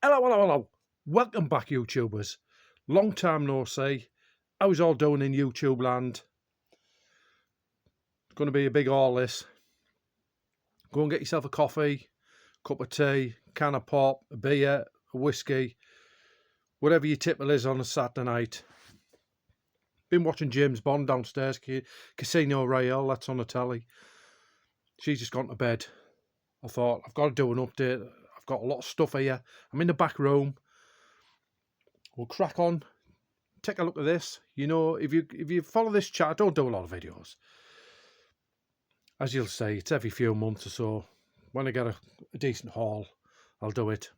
Hello, hello, hello. Welcome back, YouTubers. Long time no see. How's all doing in YouTube land? It's going to be a big haul this. Go and get yourself a coffee, cup of tea, can of pop, a beer, a whiskey, whatever your tipple is on a Saturday night. Been watching James Bond downstairs, Casino Royale, that's on the telly. She's just gone to bed. I thought, I've got to do an update. I've got a lot of stuff here. I'm in the back room. We'll crack on. Take a look at this. You know, if you follow this chat, I don't do a lot of videos. As you'll see, it's every few months or so. When I get a decent haul, I'll do it.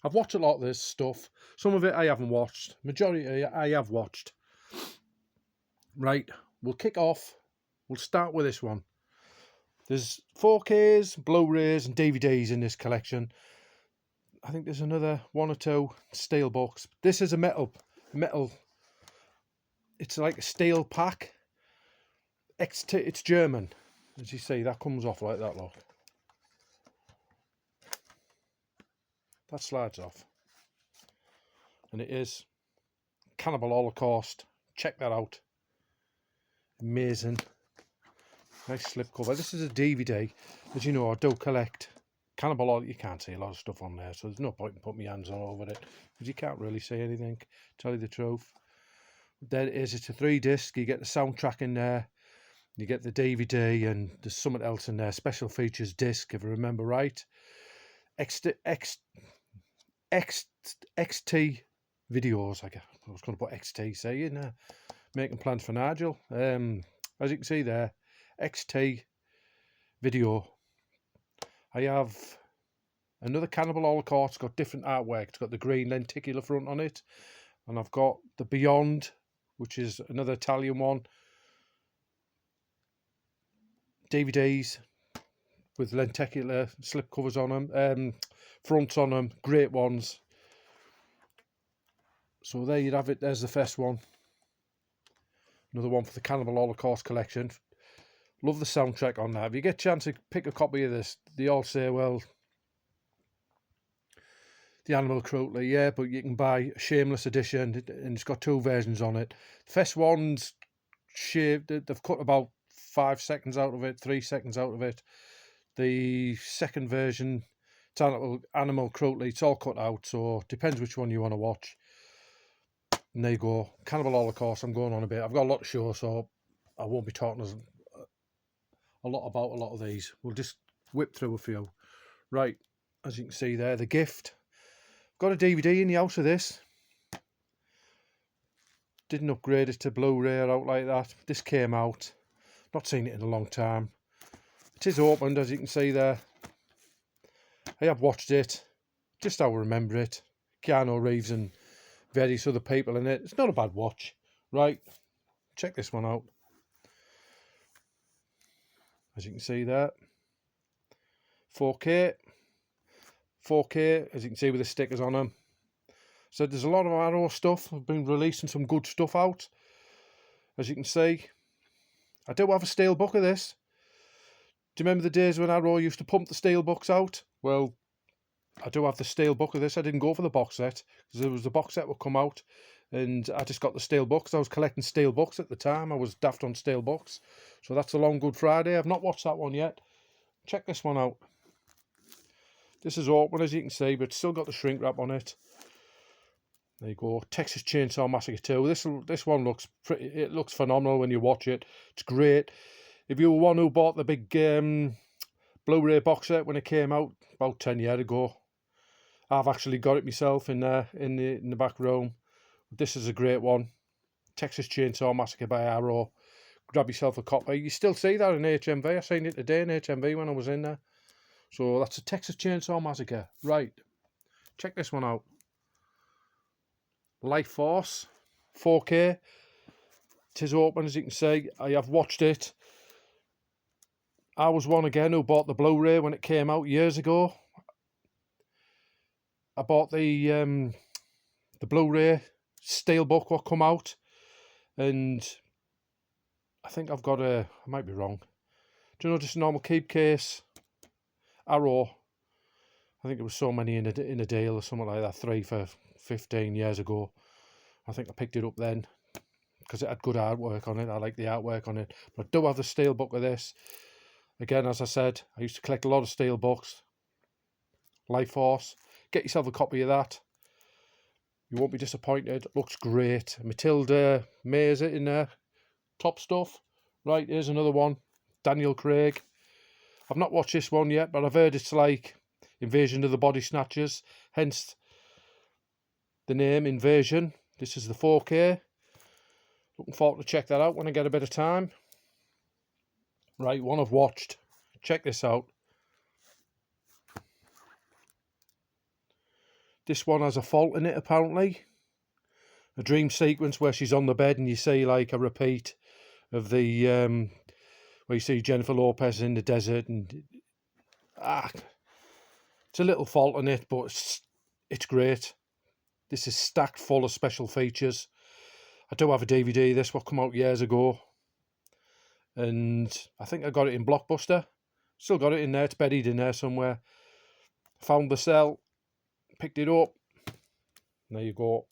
I've watched a lot of this stuff. Some of it I haven't watched. Majority I have watched. Right, we'll kick off. We'll start with this one. There's 4Ks, Blu-rays and DVDs in this collection. I think there's another one or two steelbooks. This is a metal. It's like a steel pack. It's German. As you see, that comes off like that, look. That slides off. And it is Cannibal Holocaust. Check that out. Amazing. Nice slipcover. This is a DVD. As you know, I do collect Cannibal Holocaust. You can't see a lot of stuff on there, so there's no point in putting my hands all over it, because you can't really see anything, tell you the truth. There it is. It's a 3-disc. You get the soundtrack in there. You get the DVD, and there's something else in there. Special features disc, if I remember right. XT videos. I was going to put XT, saying making plans for Nigel. As you can see there, XT video. I have another Cannibal Holocaust. It's got different artwork. It's got the green lenticular front on it, and I've got the Beyond, which is another Italian one. DVDs with lenticular slip covers on them, fronts on them, great ones. So there you'd have it. There's the first one. Another one for the Cannibal Holocaust collection. Love the soundtrack on that. If you get a chance to pick a copy of this, they all say, well, the Animal Cruelty, yeah, but you can buy a Shameless edition, and it's got 2 versions on it. The first one's shaved. They've cut about 5 seconds out of it, 3 seconds out of it. The second version, it's Animal Cruelty, it's all cut out, so depends which one you want to watch. And there you go. Cannibal Holocaust, I'm going on a bit. I've got a lot to show, so I won't be talking a lot about a lot of these. We'll just whip through a few. Right, as you can see there, The Gift. Got a DVD in the house of this. Didn't upgrade it to Blu-ray or out like that. This came out. Not seen it in a long time. It is opened, as you can see there. I have watched it, just how I remember it. Keanu Reeves and various other people in it. It's not a bad watch. Right, check this one out. As you can see there, 4K, as you can see with the stickers on them. So there's a lot of Arrow stuff. I've been releasing some good stuff out. As you can see, I do have a steel book of this. Do you remember the days when Arrow used to pump the steel books out? Well, I do have the steel book of this. I didn't go for the box set, because there was the box set would come out, and I just got the steel books. I was collecting steel books at the time. I was daft on steel books. So that's a Long Good Friday. I've not watched that one yet. Check this one out. This is open, as you can see, but it's still got the shrink wrap on it. There you go. Texas Chainsaw Massacre 2. This one looks pretty. It looks phenomenal when you watch it. It's great. If you were one who bought the big Blu-ray box set when it came out about 10 years ago, I've actually got it myself in there in the back room. This is a great one. Texas Chainsaw Massacre by Arrow. Grab yourself a copy. You still see that in HMV. I seen it today in HMV when I was in there. So that's a Texas Chainsaw Massacre. Right. Check this one out. Life Force. 4K. It is open, as you can see. I have watched it. I was one again who bought the Blu-ray when it came out years ago. I bought the Blu-ray steelbook what come out, and I think I've got I might be wrong. Do you know, just a normal keep case Arrow. I think it was so many in a deal or something like that, 3 for 15 years ago. I think I picked it up then because it had good artwork on it. I like the artwork on it. But I do have the steel book of this. Again, as I said, I used to collect a lot of steel books. Life Force. Get yourself a copy of that. You won't be disappointed. Looks great. Matilda May, is it in there? Top stuff. Right, here's another one. Daniel Craig. I've not watched this one yet, but I've heard it's like Invasion of the Body Snatchers. Hence the name Invasion. This is the 4K. Looking forward to check that out when I get a bit of time. Right, one I've watched. Check this out. This one has a fault in it, apparently. A dream sequence where she's on the bed and you see like a repeat of the where you see Jennifer Lopez in the desert, and it's a little fault in it, but it's great. This is stacked full of special features. I do have a DVD. This one came out years ago, and I think I got it in Blockbuster. Still got it in there. It's buried in there somewhere. Found the cell, picked it up. There you go.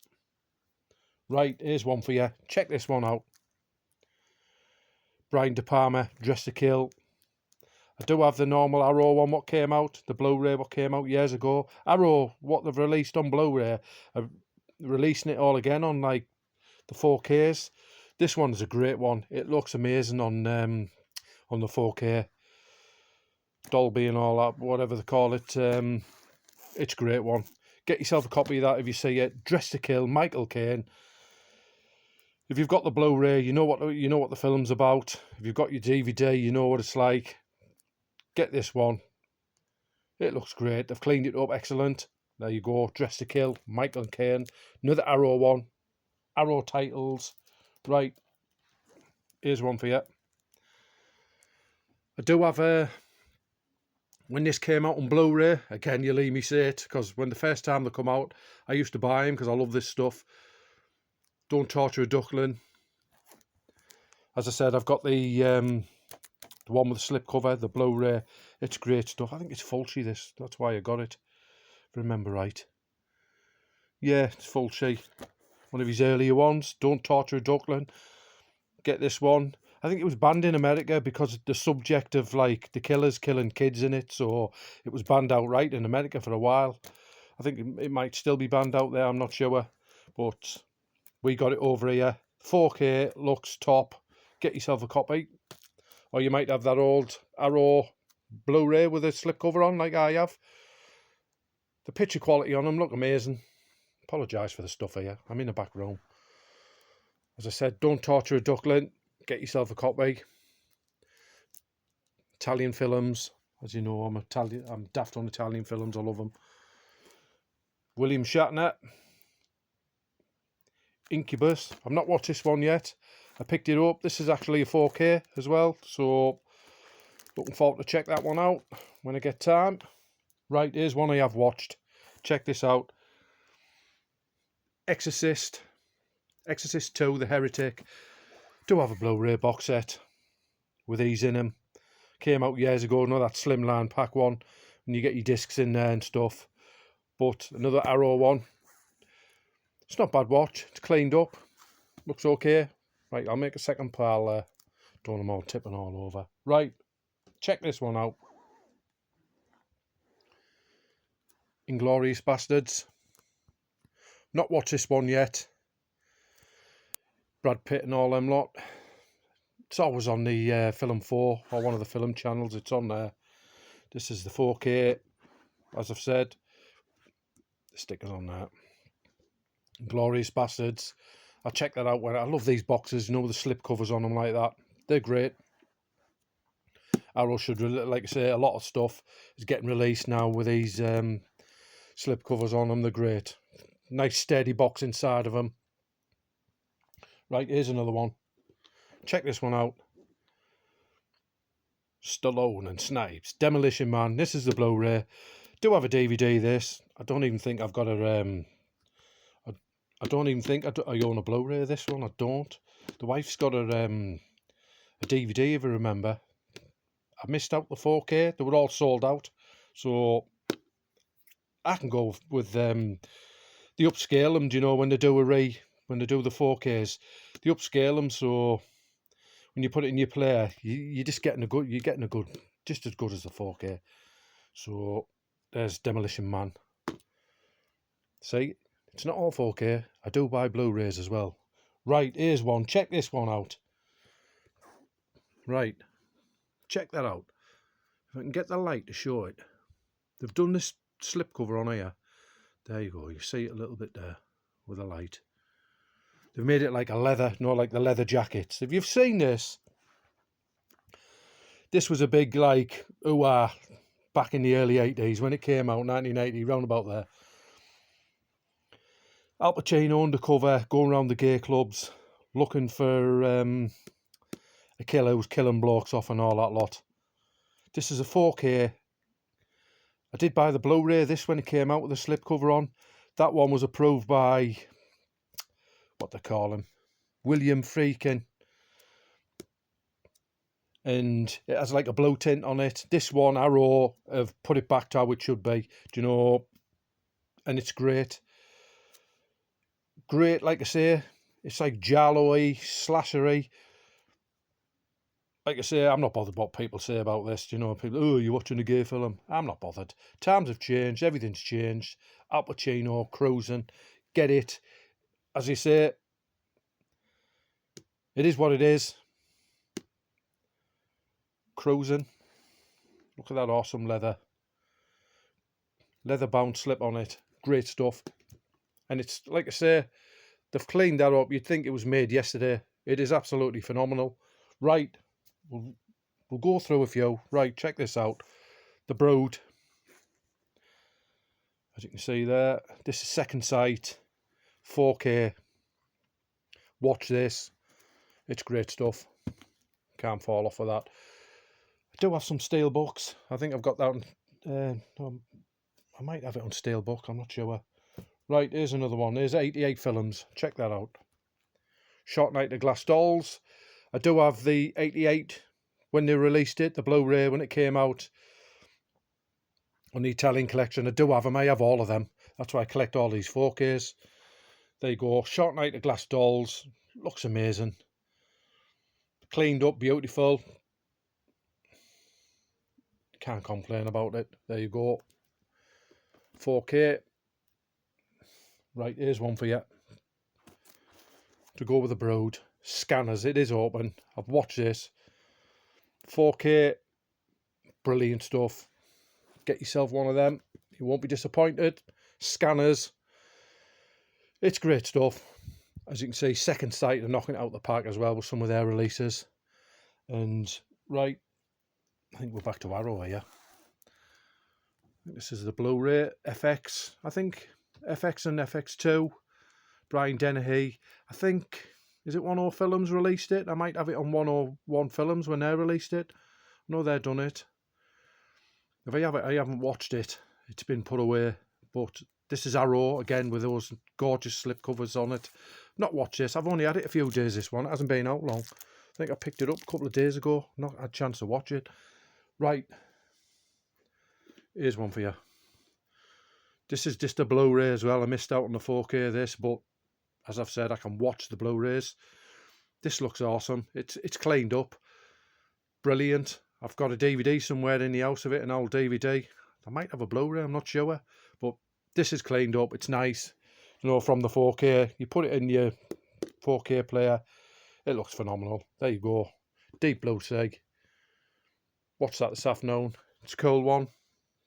Right, here's one for you. Check this one out. Brian De Palma, Dressed to Kill. I do have the normal Arrow one what came out, the Blu-ray what came out years ago. Arrow, what they've released on Blu-ray, are releasing it all again on like the 4Ks. This one's a great one. It looks amazing on the 4K. Dolby and all that, whatever they call it. It's a great one. Get yourself a copy of that if you see it. Dressed to Kill, Michael Caine. If you've got the Blu-ray, you know what the film's about. If you've got your DVD, you know what it's like. Get this one. It looks great. They've cleaned it up, excellent. There you go. Dressed to Kill, Michael Caine. Another Arrow one. Arrow titles. Right. Here's one for you. I do have when this came out on Blu-ray, again, you leave me say it, because when the first time they come out, I used to buy them because I love this stuff. Don't Torture a Duckling. As I said, I've got the one with the slip cover, the Blu-ray. It's great stuff. I think it's Fulci, this. That's why I got it, if I remember right. Yeah, it's Fulci. One of his earlier ones. Don't Torture a Duckling. Get this one. I think it was banned in America because the subject of like the killers killing kids in it, so it was banned outright in America for a while. I think it might still be banned out there, I'm not sure, but we got it over here. 4K, looks top. Get yourself a copy, or you might have that old Arrow Blu-ray with a slipcover on like I have. The picture quality on them look amazing. Apologise for the stuff here, I'm in the back room. As I said, Don't Torture a Duckling. Get yourself a copy. Italian films, as you know, I'm daft on Italian films. I love them. William Shatner, Incubus. I've not watched this one yet. I picked it up. This is actually a 4K as well, so looking forward to check that one out when I get time. Right, here's one I have watched. Check this out. Exorcist 2, The Heretic. Do have a Blu-ray box set with these in them. Came out years ago, know that slimline pack one, and you get your discs in there and stuff. But another Arrow one. It's not a bad watch. It's cleaned up. Looks okay. Right, I'll make a second pile there. Don't want them all tipping all over. Right, check this one out. Inglourious Bastards. Not watched this one yet. Brad Pitt and all them lot. It's always on the Film 4 or one of the film channels. It's on there. This is the 4K, as I've said. The stickers on that. Glorious Bastards. I'll check that out when I love these boxes. You know, the slip covers on them like that. They're great. Arrow should, like I say, a lot of stuff is getting released now with these slip covers on them. They're great. Nice steady box inside of them. Right, here's another one. Check this one out. Stallone and Snipes. Demolition Man. This is the Blu-ray. Do have a DVD, this. I don't even think I've got a... I don't even think I own a Blu-ray of this one. I don't. The wife's got a DVD, if I remember. I missed out the 4K. They were all sold out. So I can go with the upscale them. Do you know when they do when they do the 4Ks, they upscale them, so when you put it in your player, you're just getting a good, just as good as the 4K. So there's Demolition Man. See, it's not all 4K. I do buy Blu-rays as well. Right, here's one. Check this one out. Right, check that out. If I can get the light to show it. They've done this slipcover on here. There you go. You see it a little bit there with the light. They've made it like a leather, like the leather jackets. If you've seen this, this was a big like ooh-ah back in the early 80s when it came out, 1980, round about there. Al Pacino undercover, going around the gay clubs, looking for a killer who's killing blokes off and all that lot. This is a 4K. I did buy the Blu-ray this when it came out with the slipcover on. That one was approved by, what they call him, William Friedkin. And it has like a blue tint on it. This one, Arrow, have put it back to how it should be. Do you know? And it's great. Great, like I say. It's like giallo-y, slashery. Like I say, I'm not bothered what people say about this. Do you know, people, oh, you're watching a gay film. I'm not bothered. Times have changed. Everything's changed. Al Pacino, cruising. Get it. As you say, it is what it is. Cruising. Look at that awesome leather bound slip on it. Great stuff. And it's, like I say, they've cleaned that up. You'd think it was made yesterday. It is absolutely phenomenal. Right. We'll go through a few. Right, check this out. The Brood. As you can see there, this is Second Sight, 4K. Watch this. It's great stuff. Can't fall off of that. I do have some steelbooks. I think I've got that on... I might have it on steelbook, I'm not sure. Right, here's another one. Here's 88 films. Check that out. Short Night of Glass Dolls. I do have the 88 when they released it, the Blu-ray when it came out on the Italian collection. I do have them. I have all of them. That's why I collect all these 4Ks. There you go. Short Night of Glass Dolls. Looks amazing. Cleaned up, beautiful. Can't complain about it. There you go. 4K. Right, here's one for you. To go with the Brood. Scanners, it is open. I've watched this. 4K, brilliant stuff. Get yourself one of them. You won't be disappointed. Scanners, it's great stuff. As you can see, Second Sight are knocking it out the park as well with some of their releases. And right, I think we're back to Arrow here. This is the Blu-ray FX. I think FX and FX2. Brian Dennehy. I think, is it 101 Films released it? I might have it on 101 Films when they released it. I know they've done it. If I have it, I haven't watched it. It's been put away. But this is Arrow, again, with those gorgeous slipcovers on it. Not watched this. I've only had it a few days, this one. It hasn't been out long. I think I picked it up a couple of days ago. Not had a chance to watch it. Right. Here's one for you. This is just a Blu-ray as well. I missed out on the 4K of this, but as I've said, I can watch the Blu-rays. This looks awesome. It's cleaned up. Brilliant. I've got a DVD somewhere in the house of it, an old DVD. I might have a Blu-ray, I'm not sure. But this is cleaned up. It's nice. You know, from the 4K. You put it in your 4K player. It looks phenomenal. There you go. Deep Blue Sea. Watch that this afternoon. It's a cool one.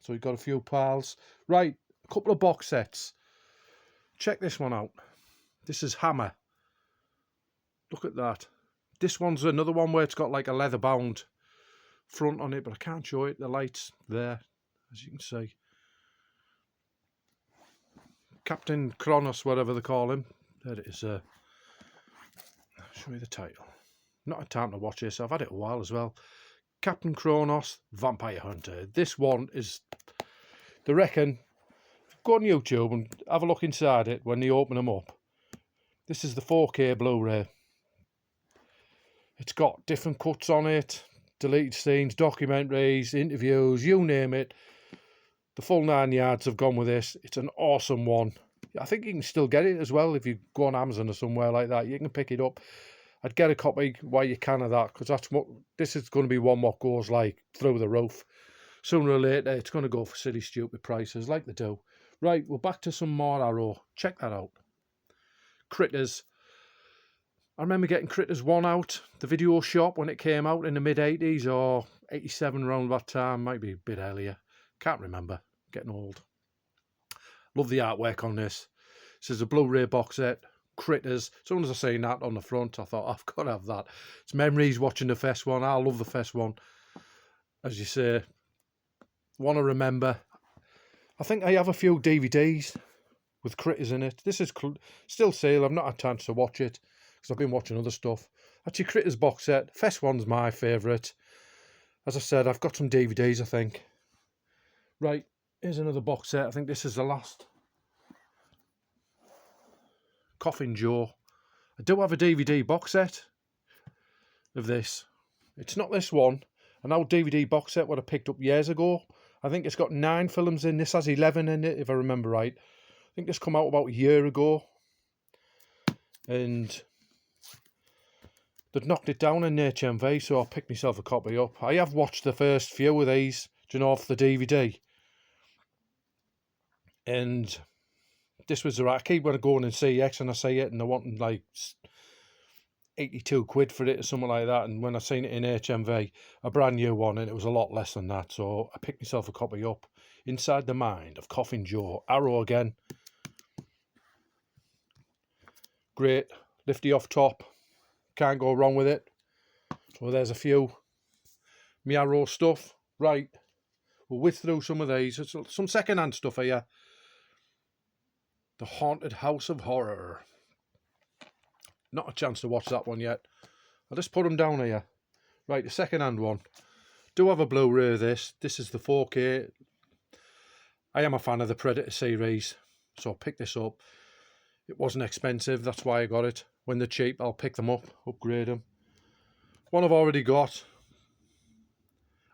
So we've got a few pals. Right, a couple of box sets. Check this one out. This is Hammer. Look at that. This one's another one where it's got like a leather bound front on it, but I can't show it. The light's there, as you can see. Captain Kronos, whatever they call him. There it is. I'll show you the title. Not had time to watch this. I've had it a while as well. Captain Kronos, Vampire Hunter. This one is, they reckon, go on YouTube and have a look inside it when they open them up. This is the 4K Blu-ray. It's got different cuts on it, deleted scenes, documentaries, interviews, you name it. The full 9 yards have gone with this. It's an awesome one. I think you can still get it as well if you go on Amazon or somewhere like that. You can pick it up. I'd get a copy while you can of that, because that's what this is going to be. One what goes like through the roof. Sooner or later, it's going to go for silly, stupid prices like they do. Right, we're back to some more Arrow. Check that out. Critters. I remember getting Critters 1 out the video shop when it came out in the mid-80s or 87 around that time. Might be a bit earlier. Can't remember. Getting old. Love the artwork on this. This is a Blu-ray box set. Critters. As soon as I seen that on the front, I thought, I've got to have that. It's memories watching the first one. I love the first one. As you say, want to remember. I think I have a few DVDs with Critters in it. This is still sale. I've not had a chance to watch it because I've been watching other stuff. Actually, Critters box set. First one's my favourite. As I said, I've got some DVDs, I think. Right, here's another box set. I think this is the last. Coffin Joe. I do have a DVD box set of this. It's not this one. An old DVD box set what I picked up years ago. I think it's got 9 films in. This has 11 in it, if I remember right. I think this come out about a year ago. And they'd knocked it down in HMV, so I picked myself a copy up. I have watched the first few of these, do you know, off the DVD. And this was the right. I keep when I go in and CX and I see it and I want like 82 quid for it or something like that. And when I seen it in HMV, a brand new one, and it was a lot less than that. So I picked myself a copy up. Inside the Mind of Coffin Joe. Arrow again. Great. Lifty off top. Can't go wrong with it. So there's a few. Me Arrow stuff. Right. We'll whiz through some of these. It's some second-hand stuff here. The Haunted House of Horror. Not a chance to watch that one yet. I'll just put them down here. Right, the second-hand one. Do have a Blu-ray of this. This is the 4K. I am a fan of the Predator series, so I'll pick this up. It wasn't expensive, that's why I got it. When they're cheap, I'll pick them up, upgrade them. One I've already got.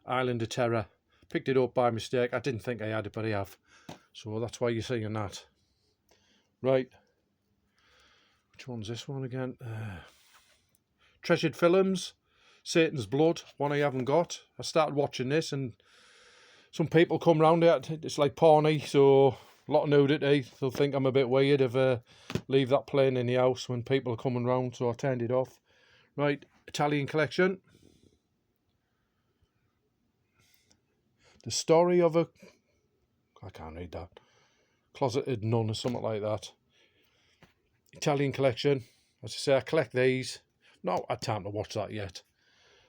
Island of Terror. Picked it up by mistake. I didn't think I had it, but I have. So that's why you're seeing that. Right. Which one's this one again? Treasured Films. Satan's Blood. One I haven't got. I started watching this and some people come round it. It's like porny, so a lot of nudity. They'll think I'm a bit weird if I leave that playing in the house when people are coming round, so I turned it off. Right. Italian Collection. The Story of a... I can't read that. Closeted Nun or something like that. Italian Collection. As I say, I collect these. Not had time to watch that yet.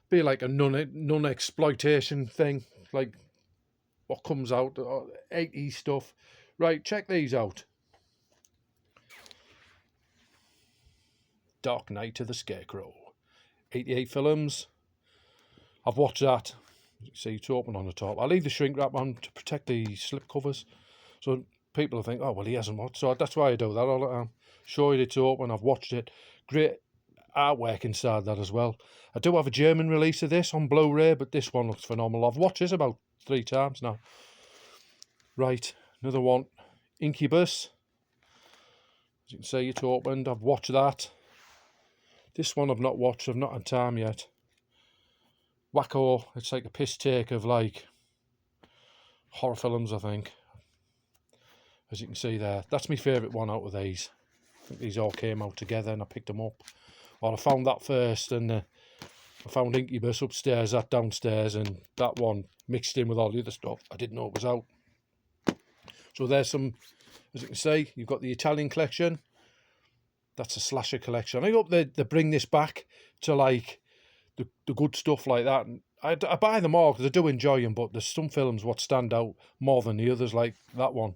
Be like a nun exploitation thing. Like what comes out. 80s stuff. Right, check these out. Dark Night of the Scarecrow. 88 films. I've watched that. You see, it's open on the top. I leave the shrink wrap on to protect the slip covers. So people will think, oh, well, he hasn't watched. So that's why I do that all the time. Show you it's open. I've watched it. Great artwork inside that as well. I do have a German release of this on Blu-ray, but this one looks phenomenal. I've watched this about 3 times now. Right, another one. Incubus. As you can see, it's opened. I've watched that. This one I've not watched. I've not had time yet. Wacko. It's like a piss take of like horror films, I think. As you can see there. That's my favourite one out of these. I think these all came out together and I picked them up. Well, I found that first and I found Incubus upstairs, that downstairs, and that one mixed in with all the other stuff. I didn't know it was out. So there's some, as you can see, you've got the Italian collection. That's a slasher collection. I hope they bring this back to like the good stuff like that. And I buy them all because I do enjoy them, but there's some films what stand out more than the others, like that one.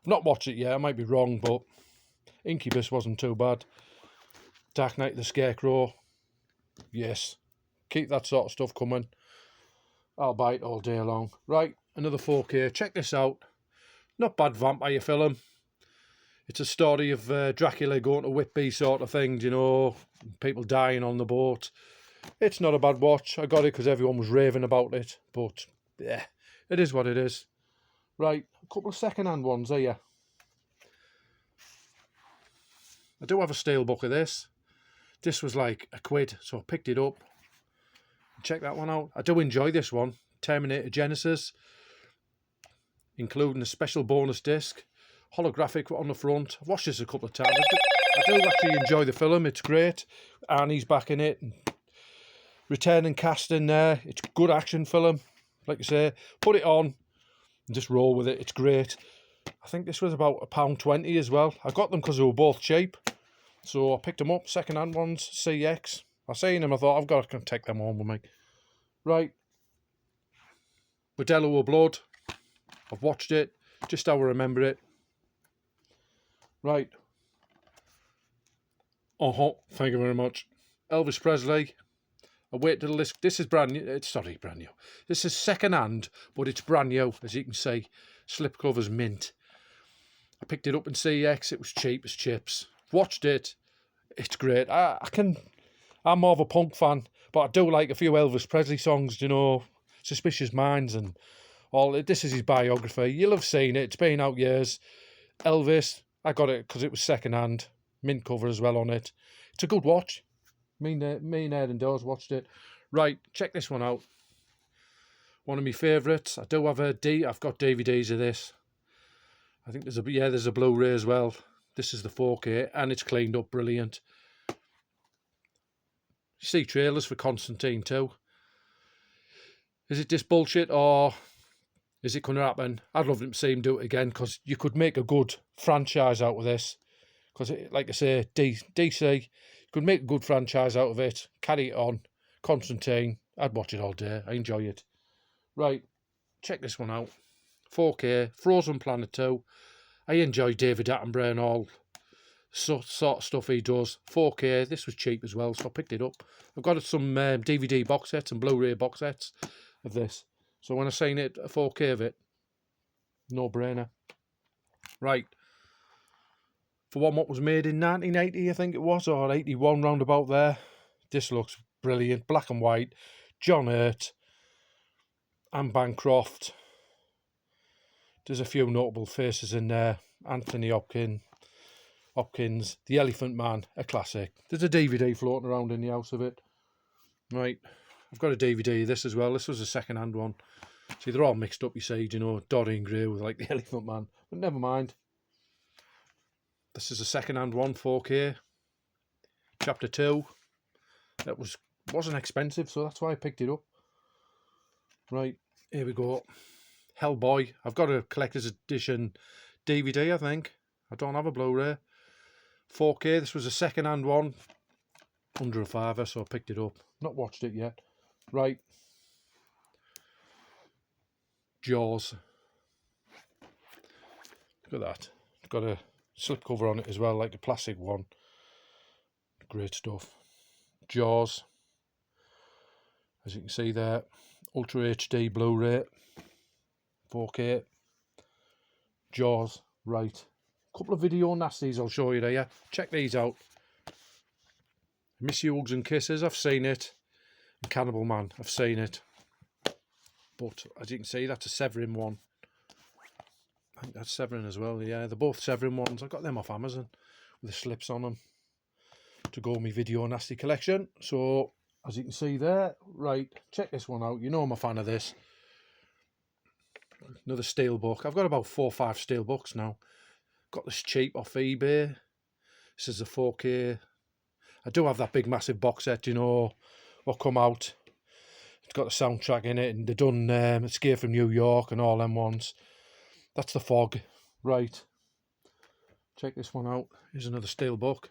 I've not watched it yet, I might be wrong, but Incubus wasn't too bad. Dark Night of the Scarecrow, yes. Keep that sort of stuff coming. I'll buy it all day long. Right, another 4K. Check this out. Not bad vampire film. It's a story of Dracula going to Whitby sort of thing, you know, people dying on the boat. It's not a bad watch. I got it because everyone was raving about it, but yeah, it is what it is. Right, a couple of second-hand ones here. I do have a steelbook of this. This was like £1, so I picked it up. Check that one out. I do enjoy this one. Terminator Genesis, including a special bonus disc, holographic on the front. I've watched this a couple of times. I do actually enjoy the film. It's great. Arnie's back in it. Returning cast in there. It's a good action film. Like I say, put it on and just roll with it. It's great. I think this was about £1.20 as well. I got them because they were both cheap. So I picked them up. Second-hand ones, CX. I seen them. I thought, I've got to take them home with me. Right. Bordello of Blood. I've watched it. Just how I remember it. Right. Thank you very much. Elvis Presley. I wait till this. This is brand new. It's sorry, brand new. This is second hand, but it's brand new, as you can see. Slipcovers mint. I picked it up in CX. It was cheap as chips. Watched it. It's great. I'm more of a punk fan, but I do like a few Elvis Presley songs. You know, Suspicious Minds and all. This is his biography. You'll have seen it. It's been out years. Elvis. I got it because it was second hand. Mint cover as well on it. It's a good watch. Me and Ed and Dawes watched it. Right, check this one out. One of my favourites. I do have I've got DVDs of this. I think there's a Blu-ray as well. This is the 4K and it's cleaned up brilliant. You see trailers for Constantine too. Is it just bullshit or is it going to happen? I'd love to see him do it again because you could make a good franchise out of this. Because, like I say, DC, you could make a good franchise out of it. Carry it on. Constantine, I'd watch it all day. I enjoy it. Right, check this one out. 4K, Frozen Planet 2. I enjoy David Attenborough and all sort of stuff he does. 4K, this was cheap as well, so I picked it up. I've got some DVD box sets and Blu-ray box sets of this. So when I seen it, a 4K of it, no brainer. Right. For one what was made in 1980, I think it was, or 81, round about there. This looks brilliant. Black and white. John Hurt. Anne Bancroft. There's a few notable faces in there. Anthony Hopkins. The Elephant Man, a classic. There's a DVD floating around in the house of it. Right. I've got a DVD of this as well. This was a second-hand one. See, they're all mixed up, you see, you know, Dorian Gray with like the Elephant Man. But never mind. This is a second-hand one, 4K. Chapter 2. That wasn't expensive, so that's why I picked it up. Right, here we go. Hellboy. I've got a collector's edition DVD, I think. I don't have a Blu-ray. 4K. This was a second-hand one. Under a £5, so I picked it up. Not watched it yet. Right. Jaws. Look at that. It's got a slipcover on it as well, like the plastic one. Great stuff. Jaws. As you can see there. Ultra HD Blu-ray. 4K. Jaws. Right. A couple of video nasties I'll show you there. Check these out. Miss You Hugs and Kisses, I've seen it. And Cannibal Man, I've seen it. But as you can see, that's a Severin one. I think that's Severin as well. Yeah, they're both Severin ones. I got them off Amazon with the slips on them to go my video nasty collection. So as you can see there, right, check this one out. You know I'm a fan of this. Another steelbook. I've got about 4 or 5 steelbooks now. Got this cheap off eBay. This is a 4K. I do have that big massive box set, you know, what come out. It's got the soundtrack in it, and they've done Escape from New York and all them ones. That's The Fog. Right. Check this one out. Here's another steelbook.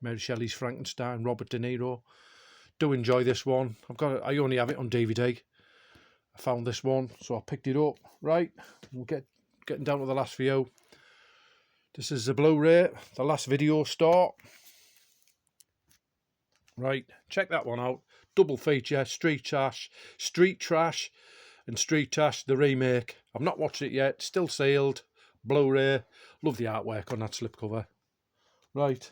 Mary Shelley's Frankenstein, Robert De Niro. Do enjoy this one. I only have it on DVD. I found this one, so I picked it up. Right. We'll getting down to the last few. This is the Blu-ray, the last video store. Right, check that one out. Double feature, Street Trash, and Street Trash, the remake. I've not watched it yet, still sealed. Blu-ray, love the artwork on that slipcover. Right,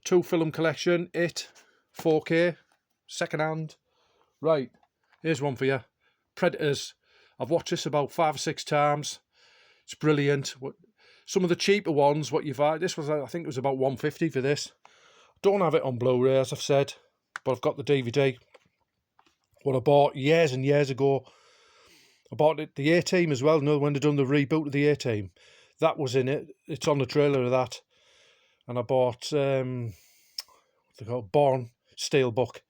2 film collection, It, 4K, second hand. Right, here's one for you. Predators. I've watched this about 5 or 6 times. It's brilliant. Some of the cheaper ones, what you've had, this was, I think it was about $150 for this. Don't have it on Blu-ray, as I've said, but I've got the DVD. What I bought years and years ago. I bought it, the A-Team as well. When they done the reboot of the A-Team, that was in it. It's on the trailer of that. And I bought, what they call Born Steelbook. I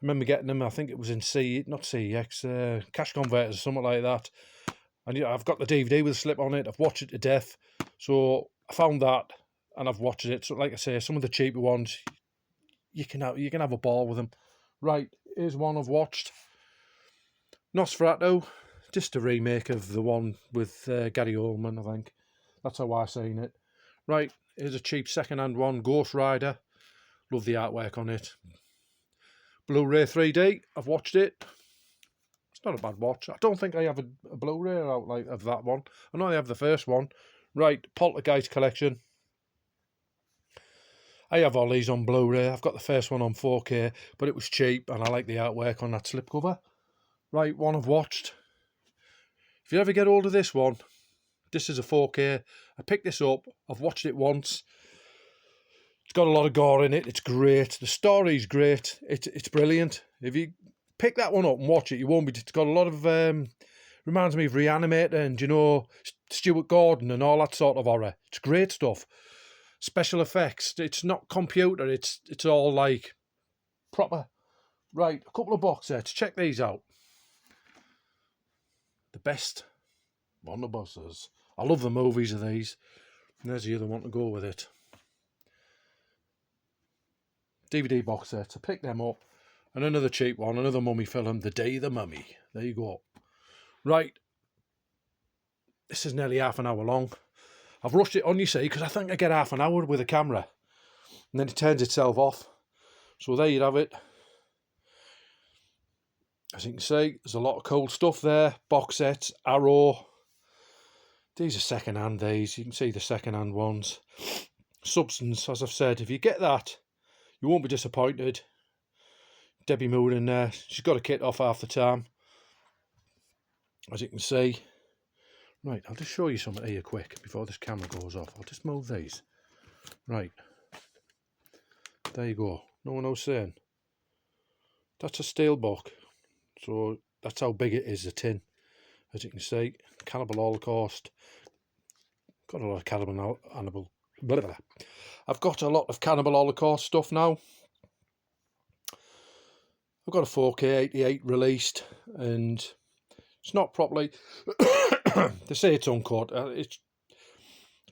remember getting them, I think it was in not CEX, Cash Converters or something like that. And yeah, I've got the DVD with a slip on it. I've watched it to death. So I found that and I've watched it. So like I say, some of the cheaper ones, you can have a ball with them. Right, here's one I've watched. Nosferatu, just a remake of the one with Gary Oldman, I think. That's how I've seen it. Right, here's a cheap second-hand one, Ghost Rider. Love the artwork on it. Blu-ray 3D, I've watched it. It's not a bad watch. I don't think I have a Blu-ray out like of that one. I know I have the first one. Right, Poltergeist collection. I have all these on Blu-ray. I've got the first one on 4K, but it was cheap and I like the artwork on that slipcover. Right, one I've watched. If you ever get hold of this one, this is a 4K. I picked this up. I've watched it once. It's got a lot of gore in it. It's great. The story's great. It's brilliant. If you pick that one up and watch it, you won't be. It's got a lot of reminds me of Reanimator and, you know, Stuart Gordon and all that sort of horror. It's great stuff. Special effects. It's not computer. It's all like proper. Right, a couple of box sets. Check these out. The best blockbusters. I love the movies of these. And there's the other one to go with it. DVD box sets. I picked them up. And another cheap one, another mummy film, The Day of the Mummy. There you go. Right. This is nearly half an hour long. I've rushed it on, you see, because I think I get half an hour with a camera. And then it turns itself off. So there you have it. As you can see, there's a lot of cool stuff there. Box sets, Arrow. These are second-hand, these. You can see the second-hand ones. Substance, as I've said, if you get that, you won't be disappointed. Debbie Moore in there. She's got a kit off half the time. As you can see. Right, I'll just show you something here quick before this camera goes off. I'll just move these. Right. There you go. No one else saying. That's a steel book. So that's how big it is, the tin. As you can see, Cannibal Holocaust. Got a lot of Cannibal. Blah, blah, blah. I've got a lot of Cannibal Holocaust stuff now. I've got a 4K 88 released, and it's not properly. They say it's uncut. It's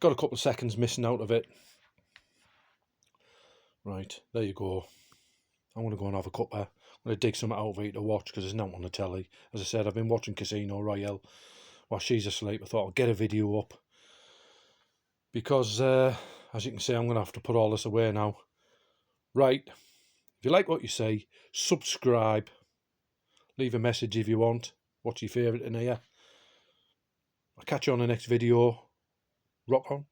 got a couple of seconds missing out of it. Right, there you go. I'm going to go and have a cuppa. I'm going to dig something out of it to watch because there's nothing on the telly. As I said, I've been watching Casino Royale while she's asleep. I thought I'll get a video up because, as you can see, I'm going to have to put all this away now. Right, if you like what you see, subscribe. Leave a message if you want. What's your favourite in here? I'll catch you on the next video. Rock on.